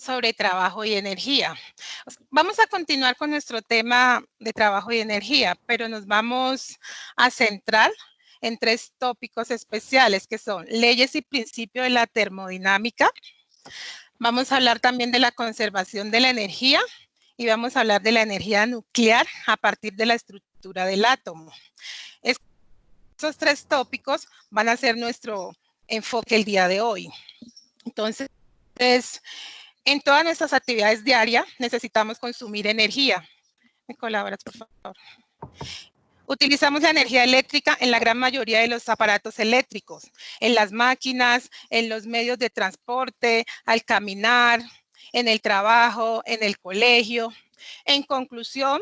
sobre trabajo y energía. Vamos a continuar con nuestro tema de trabajo y energía, pero nos vamos a centrar en 3 tópicos especiales, que son leyes y principios de la termodinámica. Vamos a hablar también de la conservación de la energía y vamos a hablar de la energía nuclear a partir de la estructura del átomo. Estos 3 tópicos van a ser nuestro enfoque el día de hoy. Entonces, en todas nuestras actividades diarias necesitamos consumir energía. ¿Me colaboras, por favor? Utilizamos la energía eléctrica en la gran mayoría de los aparatos eléctricos, en las máquinas, en los medios de transporte, al caminar, en el trabajo, en el colegio. En conclusión,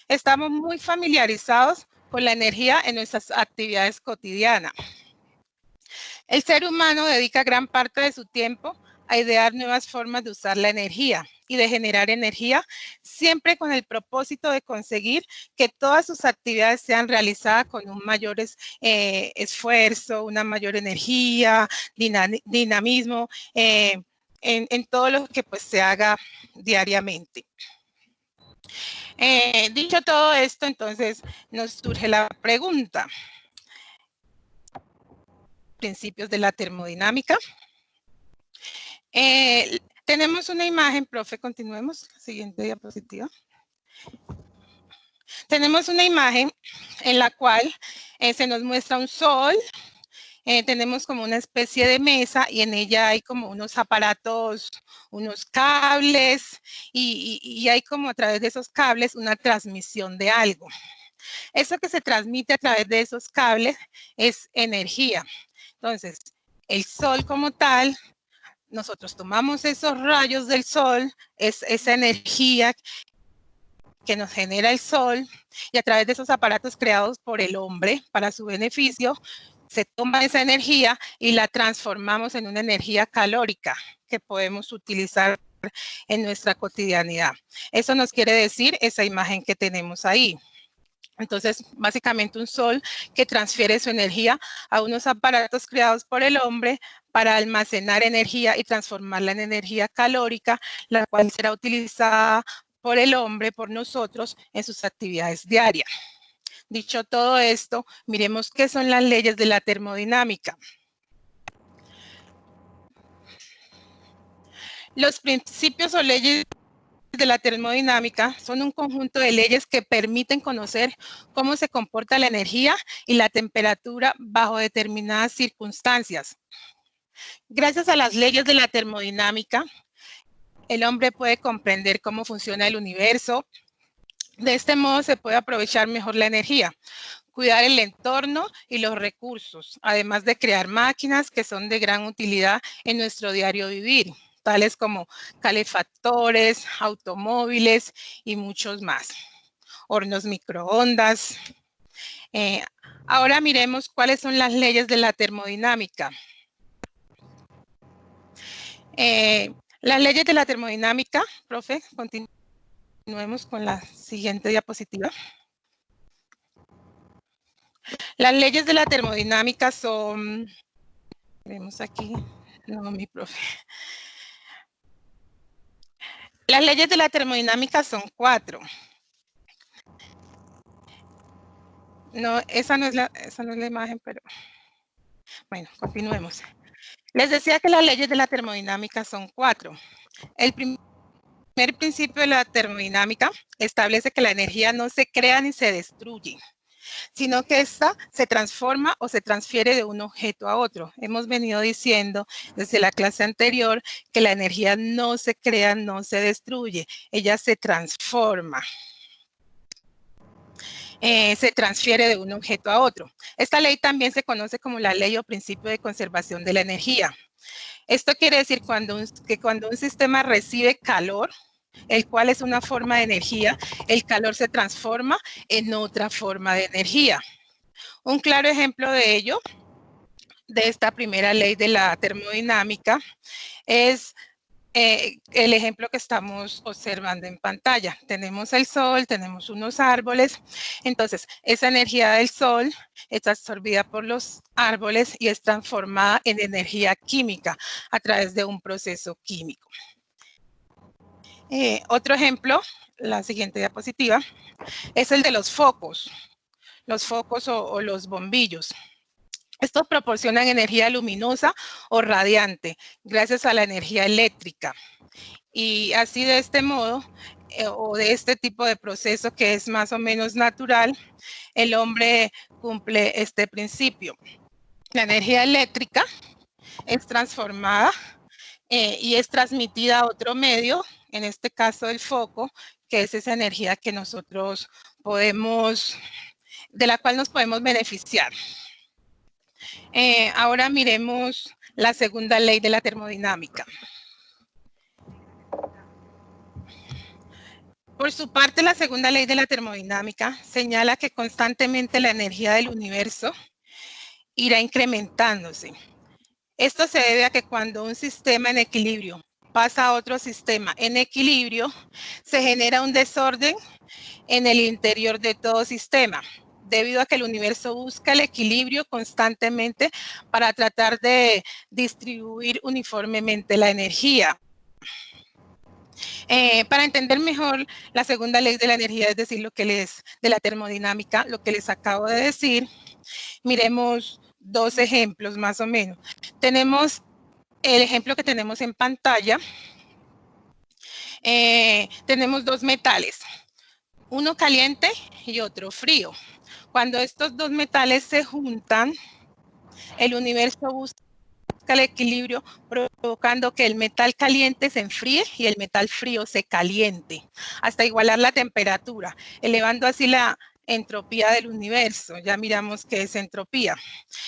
estamos muy familiarizados con la energía en nuestras actividades cotidianas. El ser humano dedica gran parte de su tiempo a idear nuevas formas de usar la energía y de generar energía, siempre con el propósito de conseguir que todas sus actividades sean realizadas con un mayor esfuerzo, una mayor energía, dinamismo, en todo lo que pues, se haga diariamente. Dicho todo esto, entonces nos surge la pregunta. Principios de la termodinámica. Tenemos una imagen, profe, continuemos, siguiente diapositiva. Tenemos una imagen en la cual se nos muestra un sol, tenemos como una especie de mesa y en ella hay como unos aparatos, unos cables y hay como a través de esos cables una transmisión de algo. Eso que se transmite a través de esos cables es energía. Entonces, el sol como tal, nosotros tomamos esos rayos del sol, esa energía que nos genera el sol, y a través de esos aparatos creados por el hombre para su beneficio, se toma esa energía y la transformamos en una energía calórica que podemos utilizar en nuestra cotidianidad. Eso nos quiere decir esa imagen que tenemos ahí. Entonces, básicamente un sol que transfiere su energía a unos aparatos creados por el hombre para almacenar energía y transformarla en energía calórica, la cual será utilizada por el hombre, por nosotros, en sus actividades diarias. Dicho todo esto, miremos qué son las leyes de la termodinámica. Los principios o leyes de la termodinámica son un conjunto de leyes que permiten conocer cómo se comporta la energía y la temperatura bajo determinadas circunstancias. Gracias a las leyes de la termodinámica, el hombre puede comprender cómo funciona el universo. De este modo se puede aprovechar mejor la energía, cuidar el entorno y los recursos, además de crear máquinas que son de gran utilidad en nuestro diario vivir, tales como calefactores, automóviles y muchos más. Hornos microondas. Ahora miremos cuáles son las leyes de la termodinámica. Las leyes de la termodinámica, profe, continuemos con la siguiente diapositiva. Las leyes de la termodinámica son, vemos aquí, no, mi profe. Las leyes de la termodinámica son 4. No, esa no es la imagen, pero bueno, continuemos. Les decía que las leyes de la termodinámica son 4. El primer principio de la termodinámica establece que la energía no se crea ni se destruye, sino que esta se transforma o se transfiere de un objeto a otro. Hemos venido diciendo desde la clase anterior que la energía no se crea, no se destruye, ella se transforma. Se transfiere de un objeto a otro. Esta ley también se conoce como la ley o principio de conservación de la energía. Esto quiere decir que cuando un sistema recibe calor, el cual es una forma de energía, el calor se transforma en otra forma de energía. Un claro ejemplo de ello, de esta primera ley de la termodinámica, es el ejemplo que estamos observando en pantalla. Tenemos el sol, tenemos unos árboles, entonces esa energía del sol es absorbida por los árboles y es transformada en energía química a través de un proceso químico. Otro ejemplo, la siguiente diapositiva, es el de los focos o los bombillos. Estos proporcionan energía luminosa o radiante gracias a la energía eléctrica. Y así de este modo, o de este tipo de proceso que es más o menos natural, el hombre cumple este principio. La energía eléctrica es transformada y es transmitida a otro medio, en este caso el foco, que es esa energía que nosotros de la cual nos podemos beneficiar. Ahora miremos la segunda ley de la termodinámica. Por su parte, la segunda ley de la termodinámica señala que constantemente la energía del universo irá incrementándose. Esto se debe a que cuando un sistema en equilibrio pasa a otro sistema en equilibrio, se genera un desorden en el interior de todo sistema, debido a que el universo busca el equilibrio constantemente para tratar de distribuir uniformemente la energía. Para entender mejor la segunda ley de la energía, es decir, de la termodinámica, lo que les acabo de decir, miremos dos ejemplos más o menos. Tenemos el ejemplo que tenemos en pantalla. Tenemos dos metales, uno caliente y otro frío. Cuando estos dos metales se juntan, el universo busca el equilibrio, provocando que el metal caliente se enfríe y el metal frío se caliente, hasta igualar la temperatura, elevando así la entropía del universo. Ya miramos qué es entropía.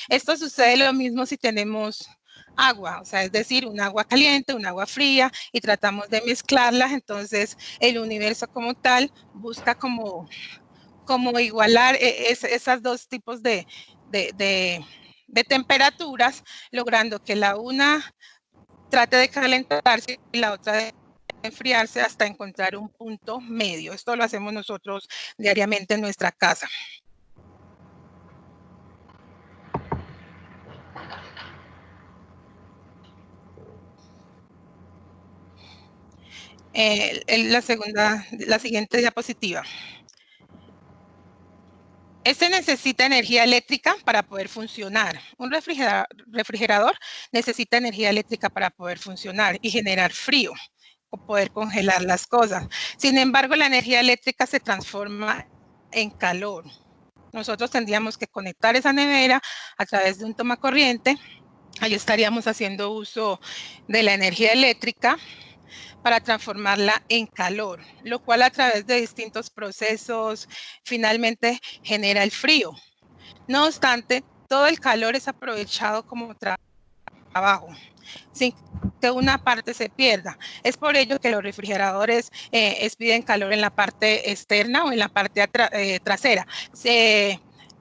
Esto sucede lo mismo si tenemos agua, o sea, es decir, un agua caliente, un agua fría, y tratamos de mezclarlas. Entonces el universo como tal busca como igualar esos dos tipos de temperaturas, logrando que la una trate de calentarse y la otra de enfriarse hasta encontrar un punto medio. Esto lo hacemos nosotros diariamente en nuestra casa. La siguiente diapositiva. Este necesita energía eléctrica para poder funcionar. Un refrigerador necesita energía eléctrica para poder funcionar y generar frío o poder congelar las cosas. Sin embargo, la energía eléctrica se transforma en calor. Nosotros tendríamos que conectar esa nevera a través de un tomacorriente. Ahí estaríamos haciendo uso de la energía eléctrica para transformarla en calor, lo cual a través de distintos procesos finalmente genera el frío. No obstante, todo el calor es aprovechado como trabajo, sin que una parte se pierda. Es por ello que los refrigeradores expiden calor en la parte externa o en la parte trasera.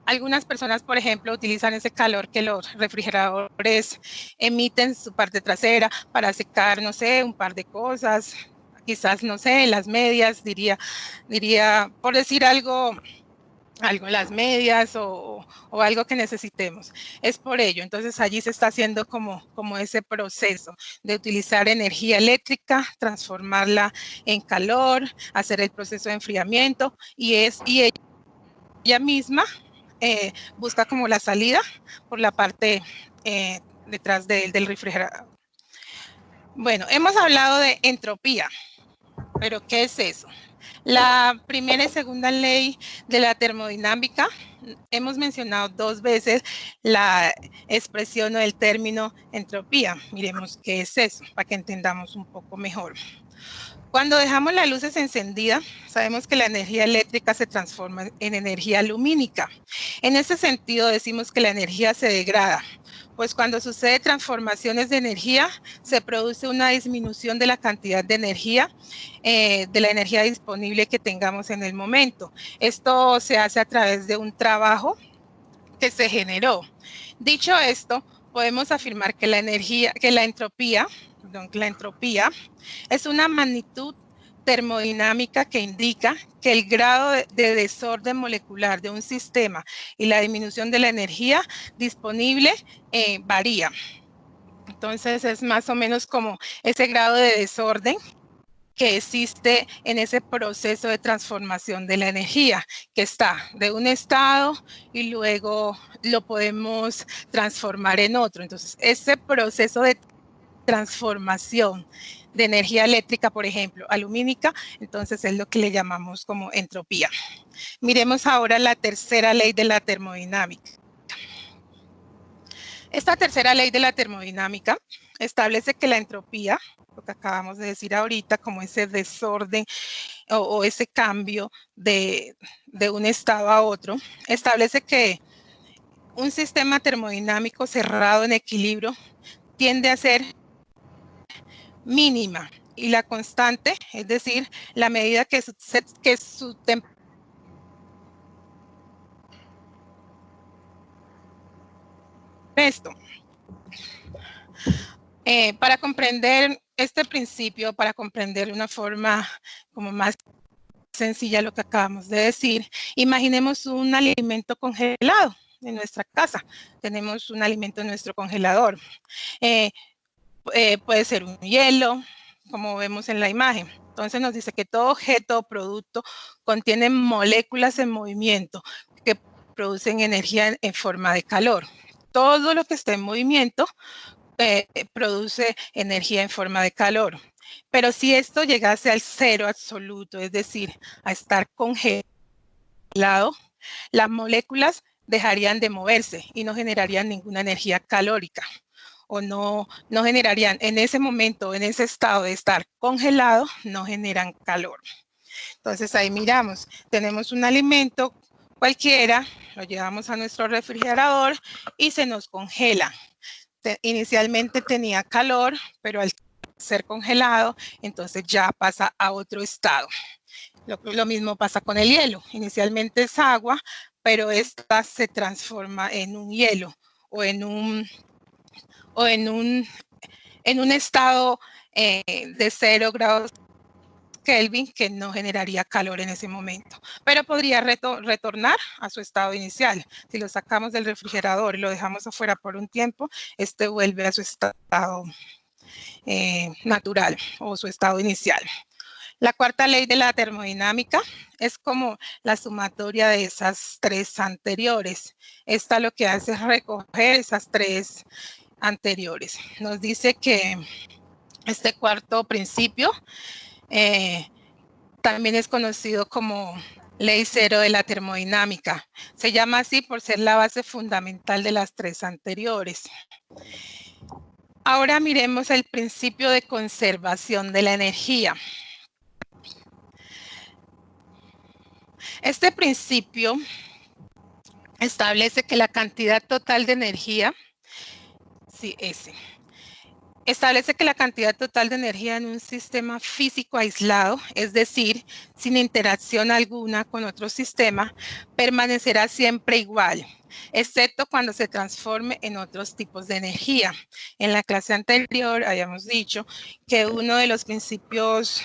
Algunas personas, por ejemplo, utilizan ese calor que los refrigeradores emiten su parte trasera para secar, no sé, un par de cosas, quizás, no sé, las medias, diría, por decir algo en las medias o algo que necesitemos. Es por ello. Entonces, allí se está haciendo como ese proceso de utilizar energía eléctrica, transformarla en calor, hacer el proceso de enfriamiento y ella misma busca como la salida por la parte detrás del refrigerador. Bueno, hemos hablado de entropía, pero ¿qué es eso? La primera y segunda ley de la termodinámica, hemos mencionado dos veces la expresión o el término entropía. Miremos qué es eso, para que entendamos un poco mejor. Cuando dejamos las luces encendidas, sabemos que la energía eléctrica se transforma en energía lumínica. En ese sentido, decimos que la energía se degrada, pues cuando sucede transformaciones de energía, se produce una disminución de la cantidad de energía, de la energía disponible que tengamos en el momento. Esto se hace a través de un trabajo que se generó. Dicho esto, podemos afirmar que la entropía es una magnitud termodinámica que indica que el grado de desorden molecular de un sistema y la disminución de la energía disponible varía. Entonces es más o menos como ese grado de desorden que existe en ese proceso de transformación de la energía, que está de un estado y luego lo podemos transformar en otro. Entonces, ese proceso de transformación de energía eléctrica, por ejemplo, alumínica, entonces es lo que le llamamos como entropía. Miremos ahora la tercera ley de la termodinámica. Esta tercera ley de la termodinámica establece que la entropía, lo que acabamos de decir ahorita, como ese desorden o ese cambio de un estado a otro, establece que un sistema termodinámico cerrado en equilibrio tiende a ser mínima y la constante, es decir, la medida que su temperatura esto. Para comprender este principio, para comprender de una forma como más sencilla lo que acabamos de decir, imaginemos un alimento congelado en nuestra casa. Tenemos un alimento en nuestro congelador. Puede ser un hielo, como vemos en la imagen. Entonces nos dice que todo objeto o producto contiene moléculas en movimiento que producen energía en forma de calor. Todo lo que esté en movimiento produce energía en forma de calor. Pero si esto llegase al cero absoluto, es decir, a estar congelado, las moléculas dejarían de moverse y no generarían ninguna energía calórica o no generarían en ese momento, en ese estado de estar congelado, no generan calor. Entonces ahí miramos, tenemos un alimento cualquiera, lo llevamos a nuestro refrigerador y se nos congela. Inicialmente tenía calor, pero al ser congelado, entonces ya pasa a otro estado. Lo mismo pasa con el hielo. Inicialmente es agua, pero esta se transforma en un hielo o en un estado de 0 grados Kelvin que no generaría calor en ese momento, pero podría retornar a su estado inicial. Si lo sacamos del refrigerador y lo dejamos afuera por un tiempo, este vuelve a su estado natural o su estado inicial. La cuarta ley de la termodinámica es como la sumatoria de esas tres anteriores. Esta lo que hace es recoger esas tres anteriores. Nos dice que este cuarto principio también es conocido como ley cero de la termodinámica. Se llama así por ser la base fundamental de las tres anteriores. Ahora miremos el principio de conservación de la energía. Este principio establece que la cantidad total de energía, sí, establece que la cantidad total de energía en un sistema físico aislado, es decir, sin interacción alguna con otro sistema, permanecerá siempre igual, excepto cuando se transforme en otros tipos de energía. En la clase anterior habíamos dicho que uno de los principios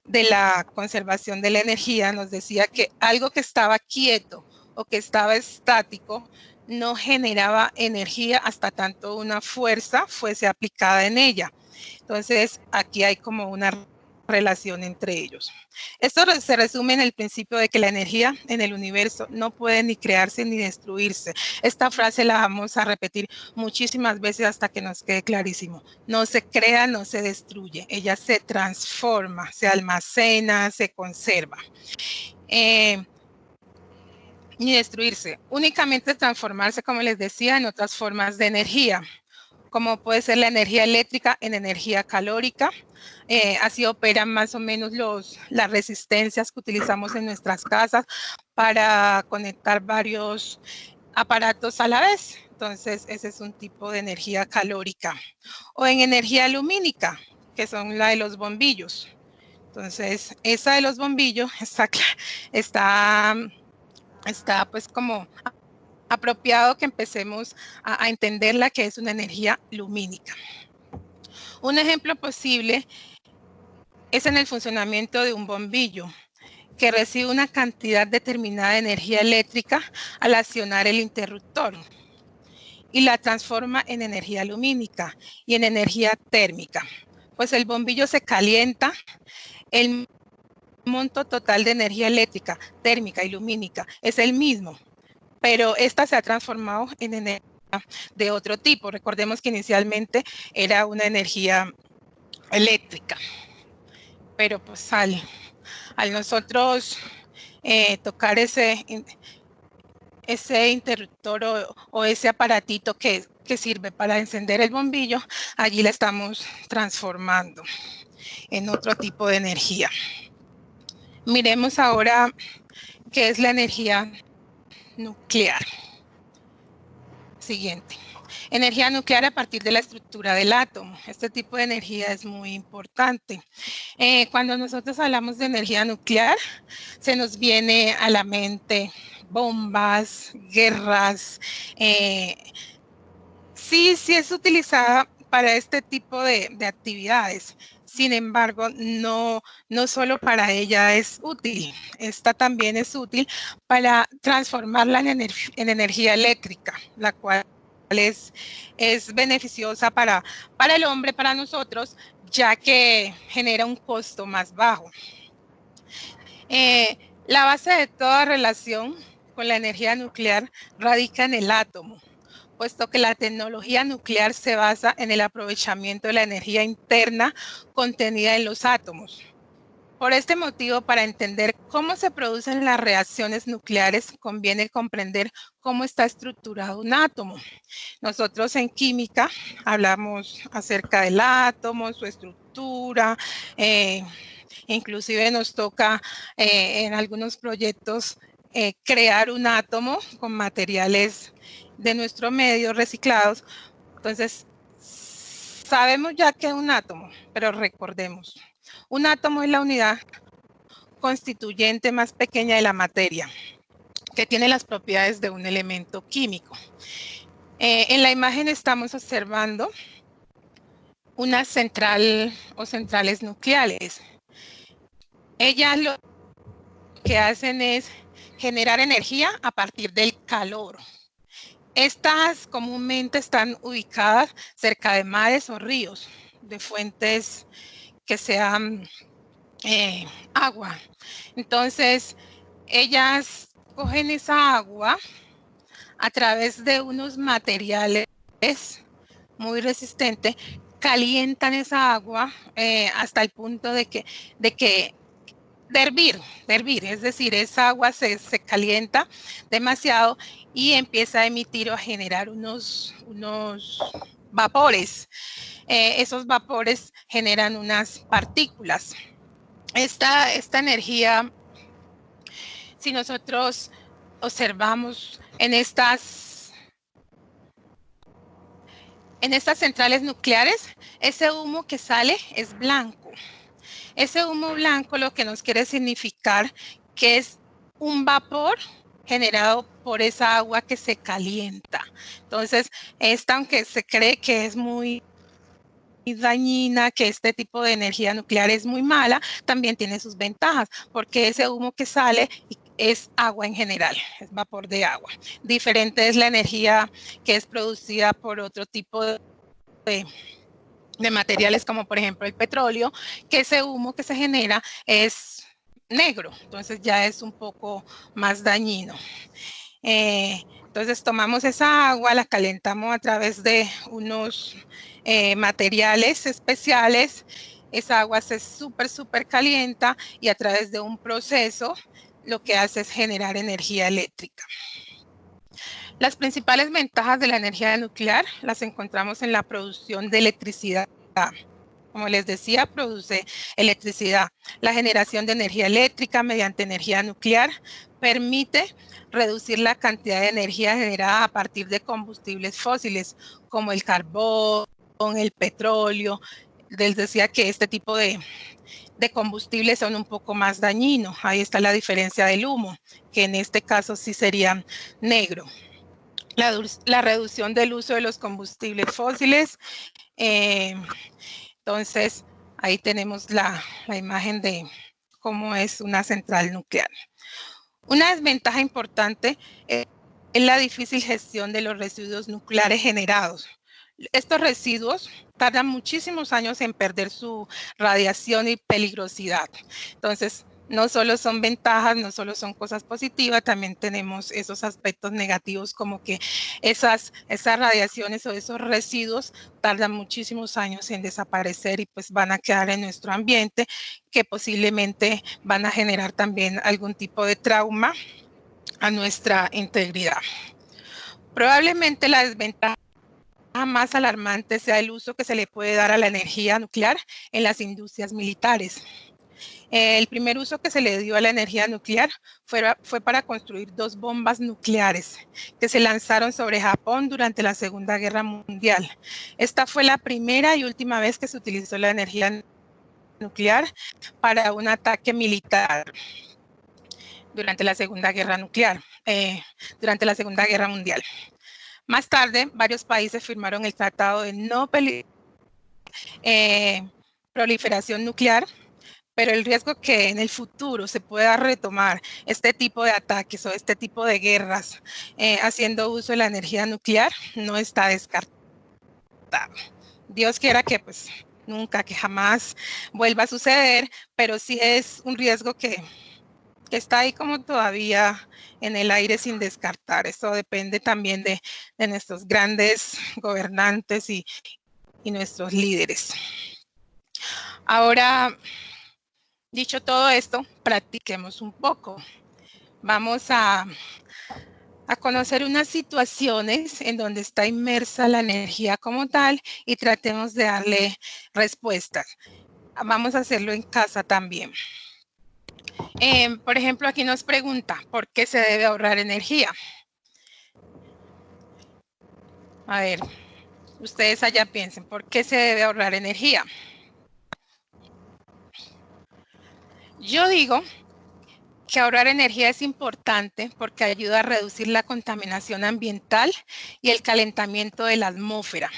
de la conservación de la energía nos decía que algo que estaba quieto o que estaba estático no generaba energía hasta tanto una fuerza fuese aplicada en ella. Entonces, aquí hay como una relación entre ellos. Esto se resume en el principio de que la energía en el universo no puede ni crearse ni destruirse. Esta frase la vamos a repetir muchísimas veces hasta que nos quede clarísimo. No se crea, no se destruye. Ella se transforma, se almacena, se conserva. Ni destruirse, únicamente transformarse, como les decía, en otras formas de energía, como puede ser la energía eléctrica en energía calórica. Así operan más o menos las resistencias que utilizamos en nuestras casas para conectar varios aparatos a la vez. Entonces, ese es un tipo de energía calórica. O en energía lumínica, que son la de los bombillos. Entonces, esa de los bombillos está pues como apropiado que empecemos a entenderla, que es una energía lumínica. Un ejemplo posible es en el funcionamiento de un bombillo, que recibe una cantidad determinada de energía eléctrica al accionar el interruptor y la transforma en energía lumínica y en energía térmica. pues el bombillo se calienta, el monto total de energía eléctrica, térmica y lumínica es el mismo, pero esta se ha transformado en energía de otro tipo. Recordemos que inicialmente era una energía eléctrica, pero pues al nosotros tocar ese interruptor o ese aparatito que sirve para encender el bombillo, allí la estamos transformando en otro tipo de energía. Miremos ahora qué es la energía nuclear. Siguiente. Energía nuclear a partir de la estructura del átomo. Este tipo de energía es muy importante. Cuando nosotros hablamos de energía nuclear, se nos viene a la mente bombas, guerras. Sí es utilizada para este tipo de actividades. Sin embargo, no solo para ella es útil. Esta también es útil para transformarla en energía eléctrica, la cual es beneficiosa para el hombre, para nosotros, ya que genera un costo más bajo. La base de toda relación con la energía nuclear radica en el átomo, puesto que la tecnología nuclear se basa en el aprovechamiento de la energía interna contenida en los átomos. Por este motivo, para entender cómo se producen las reacciones nucleares, conviene comprender cómo está estructurado un átomo. Nosotros en química hablamos acerca del átomo, su estructura, inclusive nos toca en algunos proyectos crear un átomo con materiales de nuestro medio reciclados. Entonces, sabemos ya que es un átomo, pero recordemos, un átomo es la unidad constituyente más pequeña de la materia, que tiene las propiedades de un elemento químico. En la imagen estamos observando una central o centrales nucleares. Ellas lo que hacen es generar energía a partir del calor. Estas comúnmente están ubicadas cerca de mares o ríos, de fuentes que sean agua. Entonces, ellas cogen esa agua a través de unos materiales muy resistentes, calientan esa agua hasta el punto de hervir, es decir, esa agua se calienta demasiado y empieza a emitir o a generar unos vapores. Esos vapores generan unas partículas. Esta energía, si nosotros observamos en estas centrales nucleares, ese humo que sale es blanco. Ese humo blanco lo que nos quiere significar que es un vapor generado por esa agua que se calienta. Entonces, esta, aunque se cree que es muy dañina, que este tipo de energía nuclear es muy mala, también tiene sus ventajas, porque ese humo que sale es agua en general, es vapor de agua. Diferente es la energía que es producida por otro tipo de materiales, como por ejemplo el petróleo, que ese humo que se genera es negro, entonces ya es un poco más dañino. Entonces tomamos esa agua, la calentamos a través de unos materiales especiales, esa agua se súper calienta y a través de un proceso lo que hace es generar energía eléctrica. Las principales ventajas de la energía nuclear las encontramos en la producción de electricidad. Como les decía, produce electricidad. La generación de energía eléctrica mediante energía nuclear permite reducir la cantidad de energía generada a partir de combustibles fósiles, como el carbón, el petróleo. Les decía que este tipo de combustibles son un poco más dañinos. Ahí está la diferencia del humo, que en este caso sí sería negro. La reducción del uso de los combustibles fósiles. Entonces, ahí tenemos la imagen de cómo es una central nuclear. Una desventaja importante es la difícil gestión de los residuos nucleares generados. estos residuos tardan muchísimos años en perder su radiación y peligrosidad. Entonces, no solo son ventajas, no solo son cosas positivas, también tenemos esos aspectos negativos como que esas radiaciones o esos residuos tardan muchísimos años en desaparecer y pues van a quedar en nuestro ambiente, que posiblemente van a generar también algún tipo de trauma a nuestra integridad. Probablemente la desventaja más alarmante sea el uso que se le puede dar a la energía nuclear en las industrias militares. El primer uso que se le dio a la energía nuclear fue para construir 2 bombas nucleares que se lanzaron sobre Japón durante la Segunda Guerra Mundial. Esta fue la primera y última vez que se utilizó la energía nuclear para un ataque militar durante la Segunda Guerra Mundial. Más tarde, varios países firmaron el Tratado de No Proliferación Nuclear, pero el riesgo que en el futuro se pueda retomar este tipo de ataques o este tipo de guerras haciendo uso de la energía nuclear no está descartado. Dios quiera que pues nunca, que jamás vuelva a suceder, pero sí es un riesgo que está ahí como todavía en el aire sin descartar. Eso depende también de nuestros grandes gobernantes y nuestros líderes. Ahora, dicho todo esto, practiquemos un poco. Vamos a conocer unas situaciones en donde está inmersa la energía como tal y tratemos de darle respuestas. Vamos a hacerlo en casa también. Por ejemplo, aquí nos pregunta, ¿por qué se debe ahorrar energía? A ver, ustedes allá piensen, ¿por qué se debe ahorrar energía? Yo digo que ahorrar energía es importante porque ayuda a reducir la contaminación ambiental y el calentamiento de la atmósfera.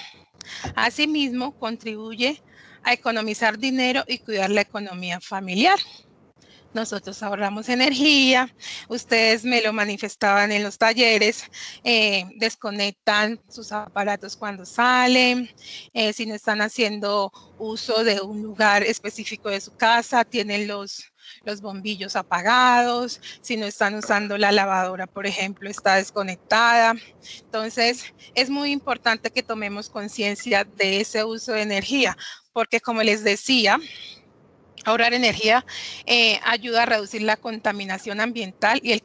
Asimismo, contribuye a economizar dinero y cuidar la economía familiar. Nosotros ahorramos energía, ustedes me lo manifestaban en los talleres, desconectan sus aparatos cuando salen, si no están haciendo uso de un lugar específico de su casa, tienen los bombillos apagados, si no están usando la lavadora, por ejemplo, está desconectada. Entonces, es muy importante que tomemos conciencia de ese uso de energía, porque como les decía, ahorrar energía ayuda a reducir la contaminación ambiental y el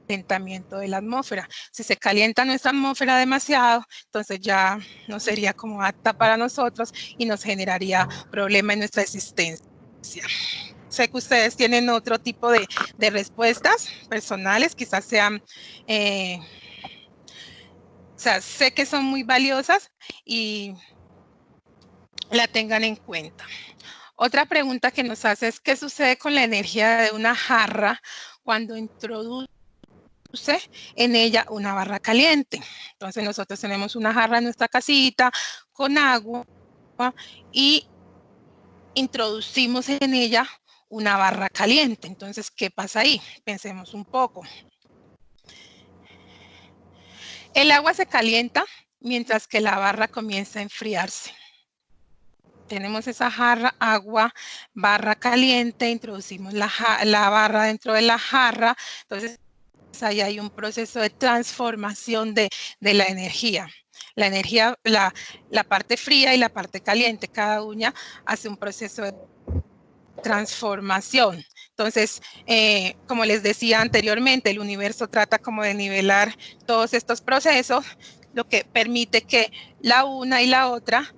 calentamiento de la atmósfera. Si se calienta nuestra atmósfera demasiado, entonces ya no sería como apta para nosotros y nos generaría problema en nuestra existencia. Sé que ustedes tienen otro tipo de respuestas personales, quizás sean, o sea, sé que son muy valiosas y la tengan en cuenta. Otra pregunta que nos hace es, ¿qué sucede con la energía de una jarra cuando introduce en ella una barra caliente? Entonces nosotros tenemos una jarra en nuestra casita con agua y introducimos en ella una barra caliente. Entonces, ¿qué pasa ahí? Pensemos un poco. El agua se calienta mientras que la barra comienza a enfriarse. Tenemos esa jarra, agua, barra caliente, introducimos la barra dentro de la jarra, entonces ahí hay un proceso de transformación de la energía. La energía, la parte fría y la parte caliente, cada una hace un proceso de transformación. Entonces, como les decía anteriormente, el universo trata como de nivelar todos estos procesos, lo que permite que la una y la otra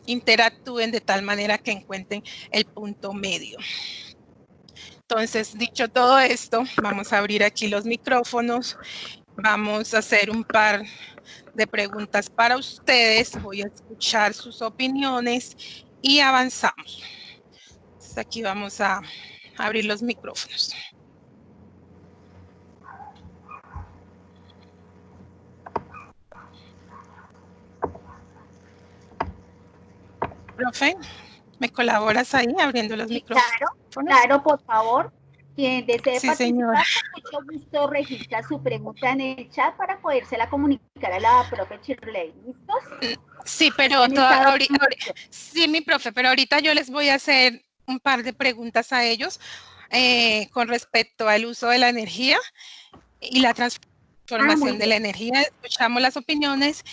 interactúen de tal manera que encuentren el punto medio. Entonces, dicho todo esto, vamos a abrir aquí los micrófonos, vamos a hacer un par de preguntas para ustedes, voy a escuchar sus opiniones y avanzamos. Entonces, aquí vamos a abrir los micrófonos. Profe, ¿me colaboras ahí abriendo los micrófonos? Claro, por favor. Quien desee Sí, señora. participar, con mucho gusto registra su pregunta en el chat para podérsela comunicar a la profe Shirley. ¿Listos? Sí, pero Han estado mucho. sí, mi profe, pero ahorita yo les voy a hacer un par de preguntas a ellos con respecto al uso de la energía y la Muy transformación de bien. la energía. Escuchamos las opiniones,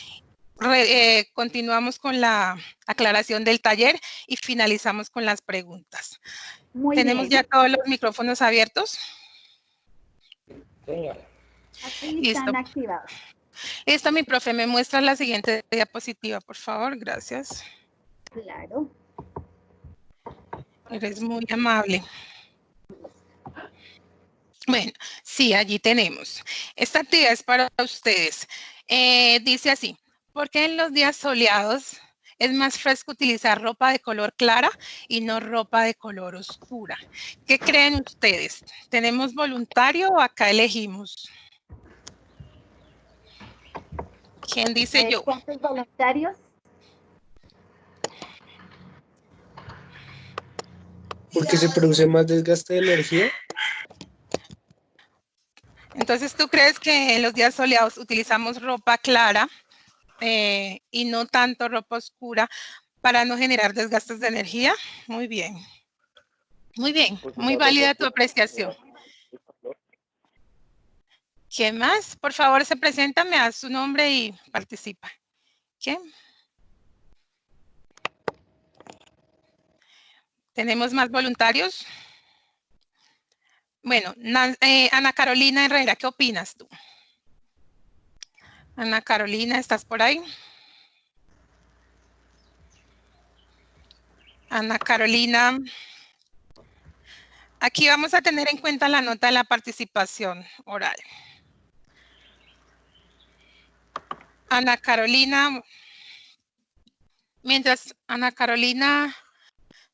continuamos con la aclaración del taller y finalizamos con las preguntas. Muy ¿Tenemos bien. ya todos los micrófonos abiertos? Señora. Ahí Listo. están activados. Listo, mi profe, me muestra la siguiente diapositiva, por favor. Gracias. Claro. Eres muy amable. Bueno, sí, allí tenemos. Esta actividad es para ustedes. Dice así, ¿por qué en los días soleados es más fresco utilizar ropa de color clara y no ropa de color oscura? ¿Qué creen ustedes? ¿Tenemos voluntario o acá elegimos? ¿Quién dice yo? ¿Cuántos voluntarios? Porque se produce más desgaste de energía. Entonces, ¿tú crees que en los días soleados utilizamos ropa clara y no tanto ropa oscura para no generar desgastes de energía? Muy bien. Muy bien, muy válida tu apreciación. ¿Quién más? Por favor, se presenta, me da su nombre y participa. ¿Quién? ¿Tenemos más voluntarios? Bueno, Ana Carolina Herrera, ¿qué opinas tú? Ana Carolina, ¿estás por ahí? Ana Carolina. Aquí vamos a tener en cuenta la nota de la participación oral. Ana Carolina, mientras Ana Carolina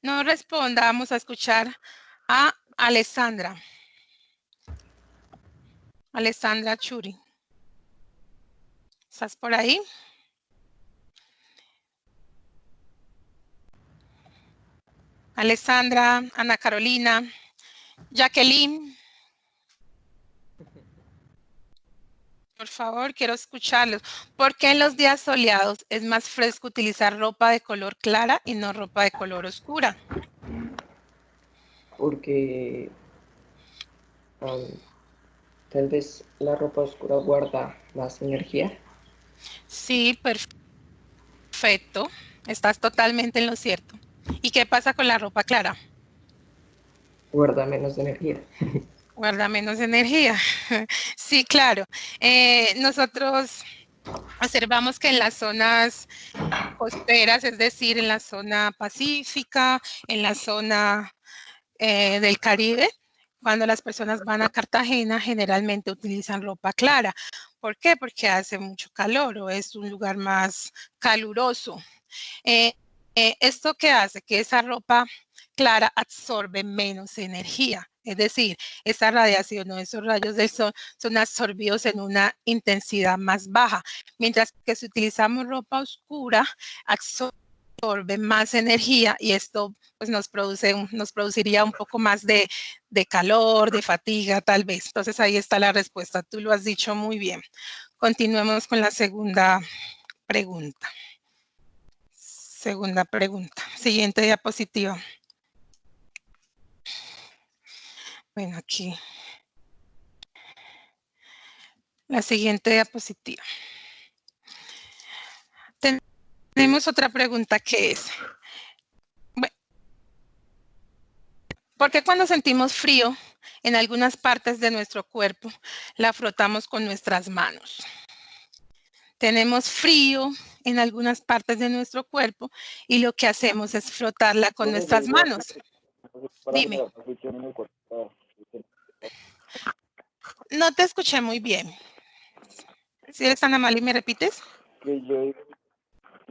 no responda, vamos a escuchar a Alessandra. Alessandra Churi. ¿Estás por ahí? Alessandra, Ana Carolina, Jacqueline. Por favor, quiero escucharlos. ¿Por qué en los días soleados es más fresco utilizar ropa de color clara y no ropa de color oscura? Porque tal vez la ropa oscura guarda más energía. Sí, perfecto. Estás totalmente en lo cierto. ¿Y qué pasa con la ropa clara? Guarda menos energía. Guarda menos energía. Sí, claro. Nosotros observamos que en las zonas costeras, es decir, en la zona pacífica, en la zona del Caribe, cuando las personas van a Cartagena, generalmente utilizan ropa clara. ¿Por qué? Porque hace mucho calor o es un lugar más caluroso. ¿Esto qué hace? Que esa ropa clara absorbe menos energía. Es decir, esa radiación o esos rayos del sol son absorbidos en una intensidad más baja, mientras que si utilizamos ropa oscura, absorbe más energía y esto pues nos produciría un poco más de calor, de fatiga tal vez. Entonces ahí está la respuesta, tú lo has dicho muy bien. Continuemos con la segunda pregunta. Segunda pregunta. Siguiente diapositiva. Bueno, aquí. La siguiente diapositiva. Tenemos otra pregunta que es, bueno, ¿por qué cuando sentimos frío en algunas partes de nuestro cuerpo la frotamos con nuestras manos? Tenemos frío en algunas partes de nuestro cuerpo y lo que hacemos es frotarla con nuestras manos. Dime. No te escuché muy bien. Si eres tan amable, ¿me repites? Que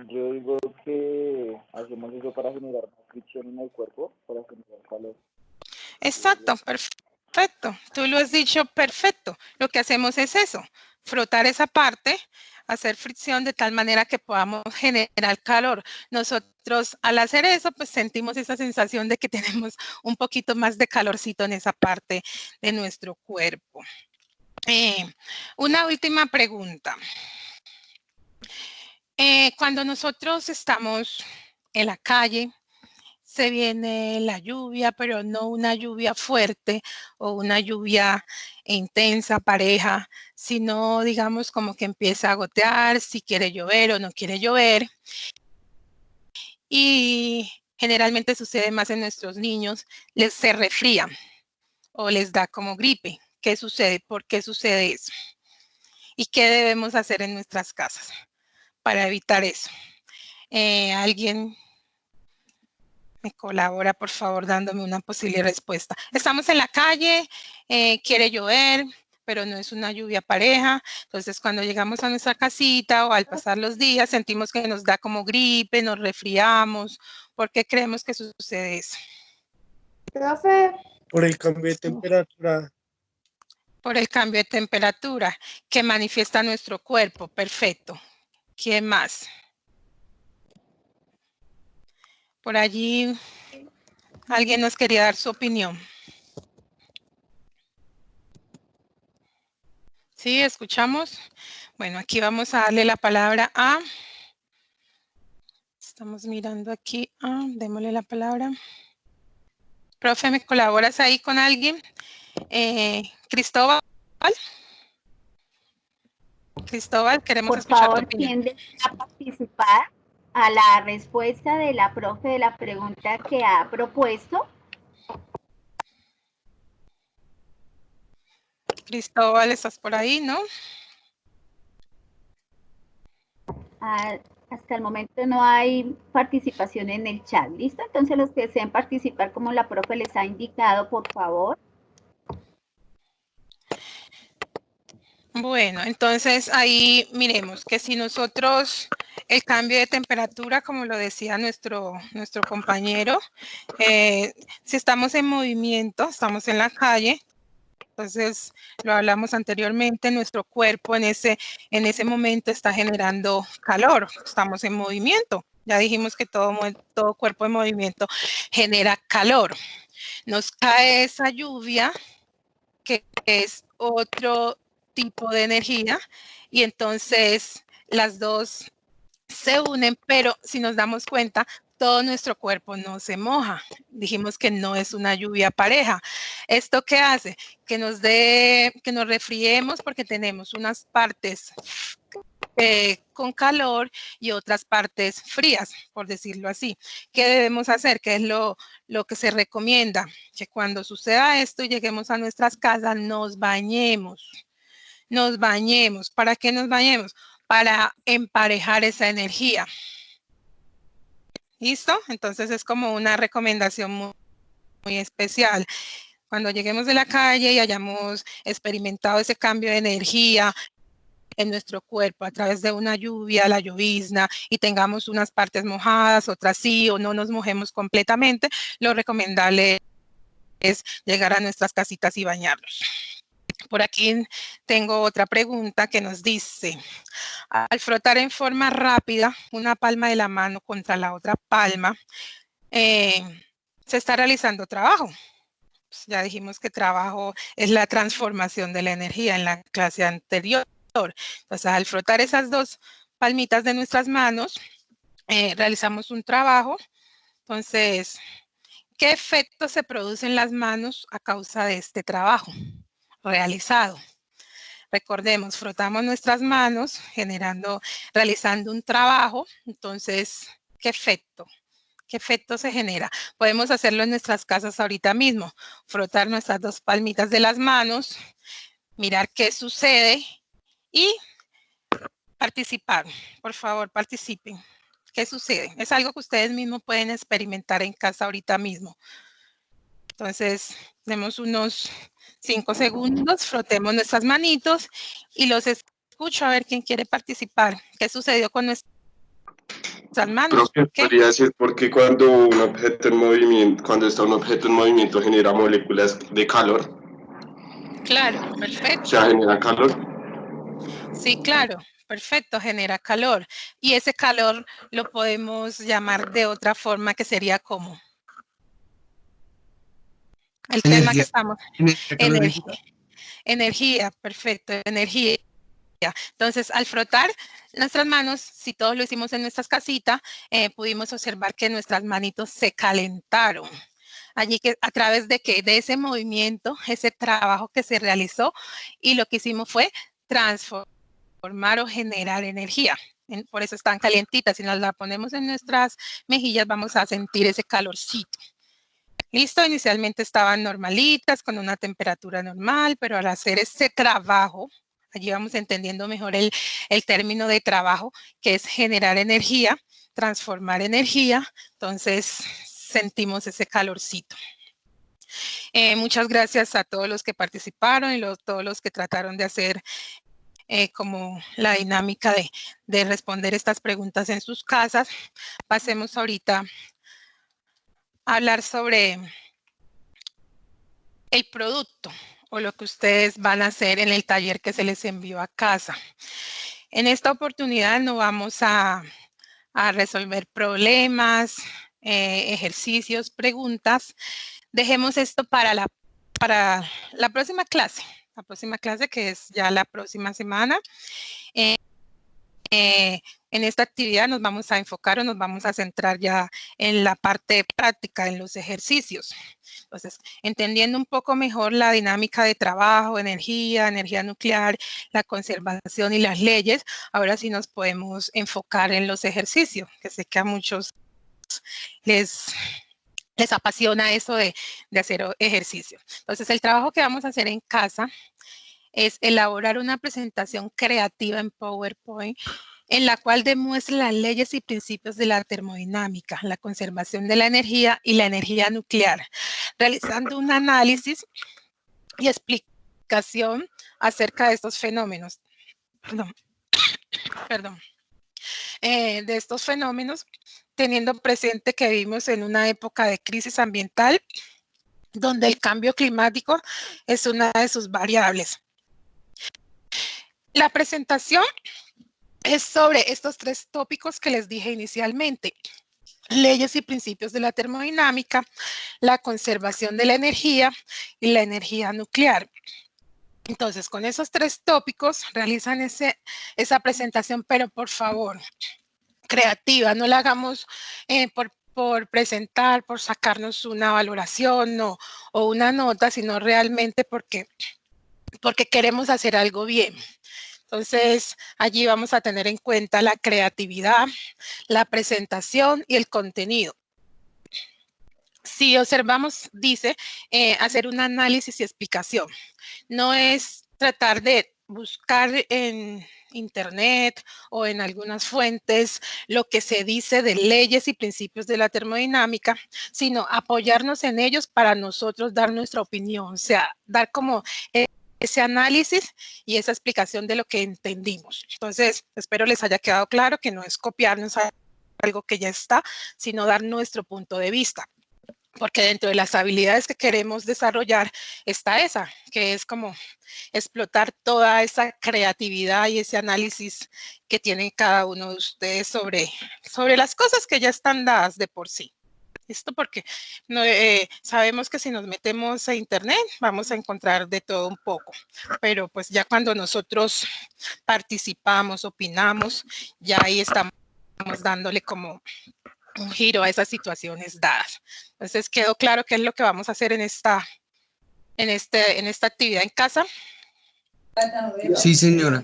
yo digo que hacemos eso para generar más fricción en el cuerpo, para generar calor. Exacto, perfecto. Tú lo has dicho perfecto. Lo que hacemos es eso, frotar esa parte hacer fricción de tal manera que podamos generar calor. Nosotros al hacer eso, pues sentimos esa sensación de que tenemos un poquito más de calorcito en esa parte de nuestro cuerpo. Una última pregunta. Cuando nosotros estamos en la calle, se viene la lluvia, pero no una lluvia fuerte o una lluvia intensa, pareja, sino digamos como que empieza a gotear, si quiere llover o no quiere llover. Y generalmente sucede más en nuestros niños, se resfrían o les da como gripe. ¿Qué sucede? ¿Por qué sucede eso? ¿Y qué debemos hacer en nuestras casas para evitar eso? ¿Alguien me colabora, por favor, dándome una posible respuesta? Estamos en la calle, quiere llover, pero no es una lluvia pareja. Entonces, cuando llegamos a nuestra casita o al pasar los días, sentimos que nos da como gripe, nos resfriamos. ¿Por qué creemos que sucede eso? Profe. Por el cambio de temperatura. Por el cambio de temperatura que manifiesta nuestro cuerpo. Perfecto. ¿Quién más? Por allí alguien nos quería dar su opinión. ¿Sí? ¿Escuchamos? Bueno, aquí vamos a darle la palabra a... Estamos mirando aquí. Démosle la palabra. Profe, ¿me colaboras ahí con alguien? Cristóbal. Cristóbal, queremos escuchar tu opinión. Por favor, ¿quién desea participar a la respuesta de la profe de la pregunta que ha propuesto? Cristóbal, ¿estás por ahí, no? Hasta el momento no hay participación en el chat. ¿Listo? Entonces los que deseen participar como la profe les ha indicado, por favor. Bueno, entonces ahí miremos que si nosotros el cambio de temperatura, como lo decía nuestro compañero, si estamos en movimiento, estamos en la calle, entonces lo hablamos anteriormente, nuestro cuerpo en ese momento está generando calor, estamos en movimiento. Ya dijimos que todo cuerpo en movimiento genera calor. Nos cae esa lluvia que es otro tipo de energía y entonces las dos se unen, pero si nos damos cuenta, todo nuestro cuerpo no se moja. Dijimos que no es una lluvia pareja. ¿Esto qué hace? Que nos resfriemos porque tenemos unas partes con calor y otras partes frías, por decirlo así. ¿Qué debemos hacer? ¿Qué es lo que se recomienda? Que cuando suceda esto y lleguemos a nuestras casas, nos bañemos. Nos bañemos. ¿Para qué nos bañemos? Para emparejar esa energía. ¿Listo? Entonces es como una recomendación muy especial. Cuando lleguemos de la calle y hayamos experimentado ese cambio de energía en nuestro cuerpo a través de una lluvia, la llovizna, y tengamos unas partes mojadas, otras sí, o no nos mojemos completamente, lo recomendable es llegar a nuestras casitas y bañarnos. Por aquí tengo otra pregunta que nos dice, al frotar en forma rápida una palma de la mano contra la otra palma, se está realizando trabajo. Pues ya dijimos que trabajo es la transformación de la energía en la clase anterior. Entonces, al frotar esas dos palmitas de nuestras manos, realizamos un trabajo. Entonces, ¿qué efecto se produce en las manos a causa de este trabajo realizado? Recordemos, frotamos nuestras manos realizando un trabajo. Entonces, ¿qué efecto? ¿Qué efecto se genera? Podemos hacerlo en nuestras casas ahorita mismo. Frotar nuestras dos palmitas de las manos, mirar qué sucede y participar. Por favor, participen. ¿Qué sucede? Es algo que ustedes mismos pueden experimentar en casa ahorita mismo. Entonces, demos unos 5 segundos, frotemos nuestras manitos y los escucho a ver quién quiere participar. ¿Qué sucedió con nuestras manos? Profe, podría decir porque cuando un objeto en movimiento, cuando está un objeto en movimiento genera moléculas de calor. Claro, perfecto. O sea, genera calor. Sí, claro, Perfecto, genera calor. Y ese calor lo podemos llamar de otra forma que sería como el tema que estamos. Energía, perfecto, energía. Entonces, al frotar nuestras manos, si todos lo hicimos en nuestras casitas, pudimos observar que nuestras manitos se calentaron. Allí que a través de ese movimiento, ese trabajo que se realizó, y lo que hicimos fue transformar o generar energía. Por eso están calientitas. Si nos la ponemos en nuestras mejillas, vamos a sentir ese calorcito. Listo, inicialmente estaban normalitas, con una temperatura normal, pero al hacer ese trabajo, allí vamos entendiendo mejor el término de trabajo, que es generar energía, transformar energía, entonces sentimos ese calorcito. Muchas gracias a todos los que participaron y todos los que trataron de hacer como la dinámica de responder estas preguntas en sus casas. Pasemos ahorita a hablar sobre el producto o lo que ustedes van a hacer en el taller que se les envió a casa. En esta oportunidad no vamos a resolver problemas, ejercicios, preguntas. Dejemos esto para la próxima clase. La próxima clase, que es ya la próxima semana. En esta actividad nos vamos a enfocar o nos vamos a centrar ya en la parte práctica, en los ejercicios. Entonces, entendiendo un poco mejor la dinámica de trabajo, energía nuclear, la conservación y las leyes, ahora sí nos podemos enfocar en los ejercicios, que sé que a muchos les apasiona eso de hacer ejercicio. Entonces, el trabajo que vamos a hacer en casa es elaborar una presentación creativa en PowerPoint en la cual demuestre las leyes y principios de la termodinámica, la conservación de la energía y la energía nuclear, realizando un análisis y explicación acerca de estos fenómenos. De estos fenómenos, teniendo presente que vivimos en una época de crisis ambiental, donde el cambio climático es una de sus variables. La presentación es sobre estos 3 tópicos que les dije inicialmente: leyes y principios de la termodinámica, la conservación de la energía y la energía nuclear. Entonces, con esos 3 tópicos realizan esa presentación, pero por favor, creativa, no la hagamos por presentar, por sacarnos una valoración o una nota, sino realmente porque queremos hacer algo bien. Entonces, allí vamos a tener en cuenta la creatividad, la presentación y el contenido. Si observamos, dice, hacer un análisis y explicación. No es tratar de buscar en internet o en algunas fuentes lo que se dice de leyes y principios de la termodinámica, sino apoyarnos en ellos para nosotros dar nuestra opinión, o sea, dar como ese análisis y esa explicación de lo que entendimos. Entonces, espero les haya quedado claro que no es copiarnos a algo que ya está, sino dar nuestro punto de vista. Porque dentro de las habilidades que queremos desarrollar está esa, que es como explotar toda esa creatividad y ese análisis que tiene cada uno de ustedes sobre las cosas que ya están dadas de por sí. Esto porque sabemos que si nos metemos a internet vamos a encontrar de todo un poco, pero pues ya cuando nosotros participamos, opinamos, ya ahí estamos dándole como un giro a esas situaciones dadas. Entonces, ¿quedó claro qué es lo que vamos a hacer en esta actividad en casa? Sí, señora.